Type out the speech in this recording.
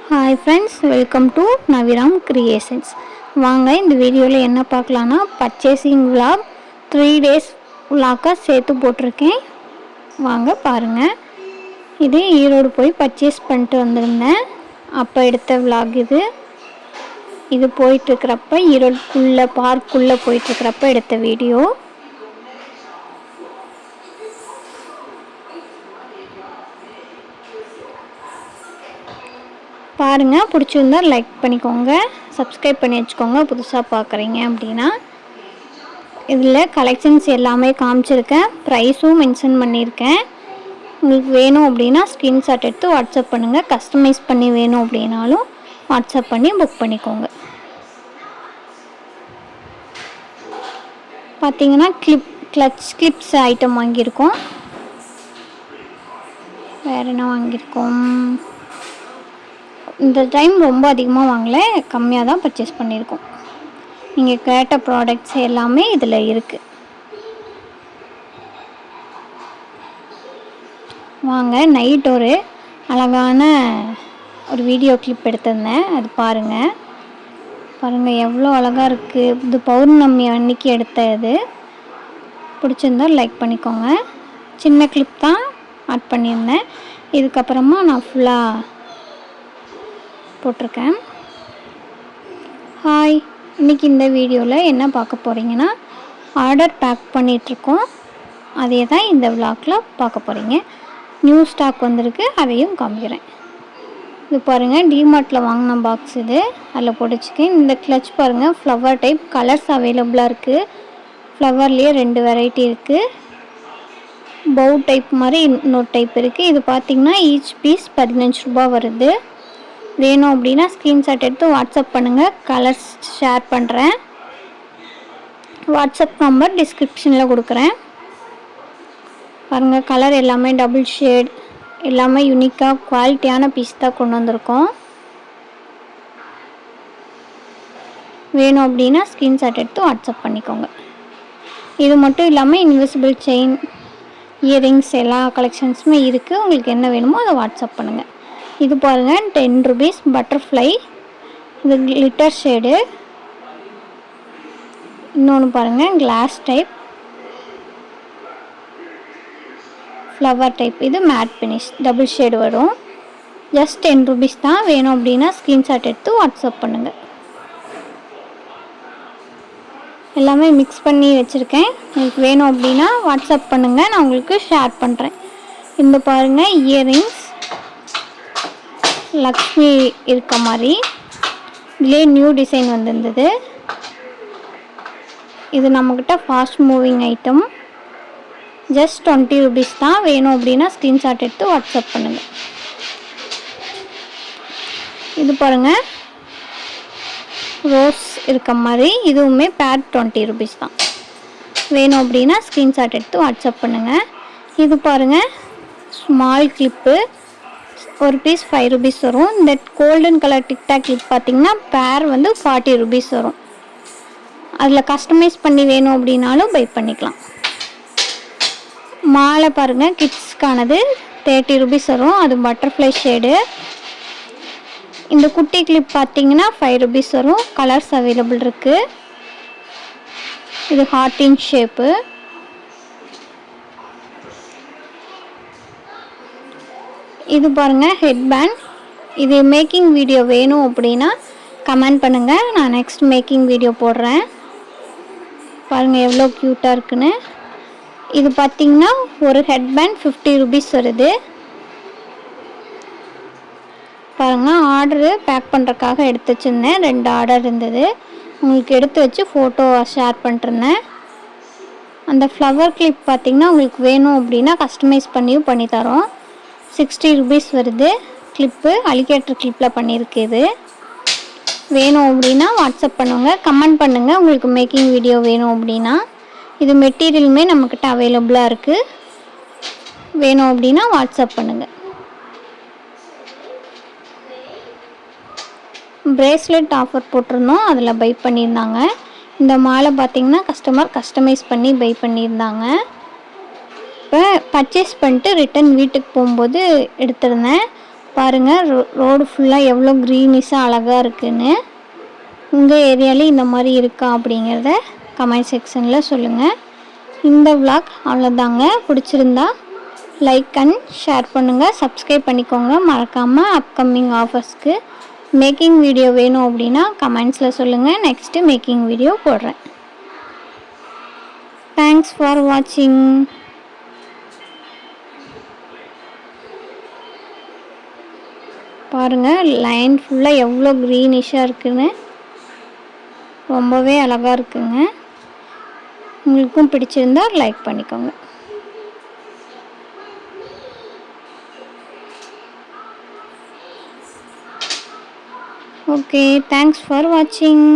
Hi friends, welcome to Naviram Creations. வாங்க இந்த வீடியோவில் என்ன பார்க்கலான்னா பர்ச்சேசிங் vlog 3 days vlog சேர்த்து போட்டிருக்கேன். வாங்க பாருங்கள். இது ஈரோடு போய் பர்ச்சேஸ் பண்ணிட்டு வந்திருந்தேன். அப்போ எடுத்த vlog இது. இது போயிட்டுருக்கிறப்ப ஈரோடுக்குள்ளே பார்க்குள்ளே போயிட்டுருக்கிறப்ப எடுத்த வீடியோ. பாருங்கள், பிடிச்சிருந்தா லைக் பண்ணிக்கோங்க, சப்ஸ்கிரைப் பண்ணி வச்சுக்கோங்க புதுசாக பார்க்குறீங்க அப்படின்னா. இதில் கலெக்ஷன்ஸ் எல்லாமே காமிச்சிருக்கேன், ப்ரைஸும் மென்ஷன் பண்ணியிருக்கேன். உங்களுக்கு வேணும் அப்படின்னா ஸ்க்ரீன்ஷாட் எடுத்து வாட்ஸ்அப் பண்ணுங்கள். கஸ்டமைஸ் பண்ணி வேணும் அப்படின்னாலும் வாட்ஸ்அப் பண்ணி புக் பண்ணிக்கோங்க. பார்த்தீங்கன்னா கிளட்ச் கிளிப்ஸ் ஐட்டம் வாங்கியிருக்கோம். வேறு என்ன வாங்கியிருக்கோம்? இந்த டைம் ரொம்ப அதிகமாக வாங்கலை, கம்மியாக தான் பர்ச்சேஸ் பண்ணியிருக்கோம். நீங்கள் கேட்ட ப்ராடக்ட்ஸ் எல்லாமே இதில் இருக்குது. வாங்க, நைட் ஒரு அழகான ஒரு வீடியோ கிளிப் எடுத்திருந்தேன், அது பாருங்கள். எவ்வளோ அழகாக இருக்குது. இது பௌர்ணமி அன்னைக்கு எடுத்த இது. பிடிச்சிருந்தால் லைக் பண்ணிக்கோங்க. சின்ன கிளிப் தான் ஆட் பண்ணியிருந்தேன். இதுக்கப்புறமா நான் ஃபுல்லாக போட்டிருக்கேன். ஹாய், இன்றைக்கி இந்த வீடியோவில் என்ன பார்க்க போகிறீங்கன்னா ஆர்டர் பேக் பண்ணிகிட்ருக்கோம். அதே தான் இந்த விளாக்கில் பார்க்க போகிறீங்க. நியூ ஸ்டாக் வந்திருக்கு, அதையும் காமிக்கிறேன். இது பாருங்கள், டிமார்ட்டில் வாங்கின பாக்ஸ் இது. அதில் போட்டுச்சுக்கேன். இந்த கிளட்ச் பாருங்கள், ஃப்ளவர் டைப். கலர்ஸ் அவைலபிளாக இருக்குது. ஃப்ளவர்லேயே 2 வெரைட்டி இருக்குது. பவு டைப் மாதிரி இன்னொரு டைப் இருக்குது. இது பார்த்திங்கன்னா ஈச் பீஸ் 15 ரூபா வருது. வேணும் அப்படின்னா ஸ்க்ரீன்ஷாட் எடுத்து வாட்ஸ்அப் பண்ணுங்கள். கலர்ஸ் ஷேர் பண்ணுறேன். வாட்ஸ்அப் நம்பர் டிஸ்கிரிப்ஷனில் கொடுக்குறேன். பாருங்கள், கலர் எல்லாமே டபுள் ஷேட், எல்லாமே யூனிக்காக குவாலிட்டியான பீஸ் தான் கொண்டு வந்திருக்கோம். வேணும் அப்படின்னா ஸ்க்ரீன்ஷாட் எடுத்து வாட்ஸ்அப் பண்ணிக்கோங்க. இது மட்டும் இல்லாமல் இன்விசிபிள் செயின், இயரிங்ஸ் எல்லா கலெக்ஷன்ஸுமே இருக்குது. உங்களுக்கு என்ன வேணுமோ அதை வாட்ஸ்அப் பண்ணுங்கள். இது பாருங்கள், 10 rupees பட்டர்ஃப்ளை. இது கிளிட்டர் ஷேடு. இன்னொன்று பாருங்கள், கிளாஸ் டைப், ஃப்ளவர் டைப். இது மேட் ஃபினிஷ், டபுள் ஷேடு வரும். ஜஸ்ட் 10 rupees தான். வேணும் அப்படின்னா ஸ்க்ரீன்ஷாட் எடுத்து வாட்ஸ்அப் பண்ணுங்கள். எல்லாமே மிக்ஸ் பண்ணி வச்சுருக்கேன். உங்களுக்கு வேணும் அப்படின்னா வாட்ஸ்அப் பண்ணுங்கள், நான் உங்களுக்கு ஷேர் பண்ணுறேன். இந்த பாருங்கள், இயரிங்ஸ் லக்ஷ்மி இருக்க மாதிரி இதிலே நியூ டிசைன் வந்திருந்தது. இது நம்மக்கிட்ட fast moving item. Just 20 rupees தான். வேணும் அப்படின்னா ஸ்க்ரீன்ஷாட் எடுத்து வாட்ஸ்அப் பண்ணுங்கள். இது பாருங்கள், ரோஸ் இருக்க மாதிரி. இதுவுமே பேர் 20 rupees தான். வேணும் அப்படின்னா ஸ்க்ரீன்ஷாட் எடுத்து வாட்ஸ்அப் பண்ணுங்கள். இது பாருங்கள், ஸ்மால் கிளிப்பு. ஒரு பீஸ் 5 rupees வரும். இந்த கோல்டன் கலர் டிக்டாக் கிளிப் பார்த்திங்கன்னா பேர் வந்து 40 rupees வரும். அதில் கஸ்டமைஸ் பண்ணி வேணும் அப்படின்னாலும் பை பண்ணிக்கலாம். மாலை பாருங்கள், கிட்ஸ்க்கானது 30 rupees வரும். அது பட்டர்ஃப்ளை ஷேடு. இந்த குட்டி கிளிப் பார்த்திங்கன்னா 5 rupees வரும். கலர்ஸ் அவைலபிள் இருக்குது. இது ஹார்டின் ஷேப்பு. இது பாருங்கள், ஹெட் பேண்ட். இது மேக்கிங் வீடியோ வேணும் அப்படின்னா கமெண்ட் பண்ணுங்கள், நான் நெக்ஸ்ட் மேக்கிங் வீடியோ போடுறேன். பாருங்கள் எவ்வளோ க்யூட்டாக இருக்குன்னு. இது பார்த்திங்கன்னா ஒரு ஹெட் பேண்ட் 50 rupees வருது. பாருங்கள், ஆர்டரு பேக் பண்ணுறதுக்காக எடுத்து வச்சுருந்தேன். 2 ஆர்டர் இருந்தது. உங்களுக்கு எடுத்து வச்சு ஃபோட்டோ ஷேர் பண்ணிட்டுருந்தேன். அந்த ஃப்ளவர் கிளிப் பார்த்திங்கன்னா உங்களுக்கு வேணும் அப்படின்னா கஸ்டமைஸ் பண்ணியும் பண்ணித்தரோம். 60 rupees வருது. கிளிப்பு அலிகேட்டர் கிளிப்பில் பண்ணியிருக்கு. இது வேணும் அப்படின்னா வாட்ஸ்அப் பண்ணுங்க, கமெண்ட் பண்ணுங்கள் உங்களுக்கு மேக்கிங் வீடியோ வேணும் அப்படின்னா. இது மெட்டீரியலுமே நம்மக்கிட்ட அவைலபிளாக இருக்குது. வேணும் அப்படின்னா வாட்ஸ்அப் பண்ணுங்கள். பிரேஸ்லெட் ஆஃபர் போட்டிருந்தோம், அதில் பை பண்ணியிருந்தாங்க. இந்த மாலை பார்த்திங்கன்னா கஸ்டமர் கஸ்டமைஸ் பண்ணி பை பண்ணியிருந்தாங்க. இப்போ பர்ச்சேஸ் பண்ணிட்டு ரிட்டன் வீட்டுக்கு போகும்போது எடுத்திருந்தேன். பாருங்கள் ரோடு ஃபுல்லாக எவ்வளோ க்ரீனிஷாக அழகாக இருக்குன்னு. உங்கள் ஏரியாவில் இந்த மாதிரி இருக்கா அப்படிங்கிறத கமெண்ட் செக்ஷனில் சொல்லுங்கள். இந்த vlog அவ்வளோதாங்க. பிடிச்சிருந்தா லைக் அண்ட் ஷேர் பண்ணுங்கள், சப்ஸ்கிரைப் பண்ணிக்கோங்க. மறக்காமல் அப்கமிங் ஆஃபர்ஸ்க்கு மேக்கிங் வீடியோ வேணும் அப்படின்னா கமெண்ட்ஸில் சொல்லுங்கள். நெக்ஸ்ட்டு மேக்கிங் வீடியோ போடுறேன். தேங்க்ஸ் ஃபார் வாட்சிங். பாருங்கள் லைன் ஃபுல்லாக எவ்வளோ க்ரீனிஷாக இருக்குன்னு. ரொம்பவே அழகாக இருக்குங்க. உங்களுக்கும் பிடிச்சிருந்தா லைக் பண்ணிக்கோங்க. ஓகே, தேங்க்ஸ் ஃபார் வாட்சிங்.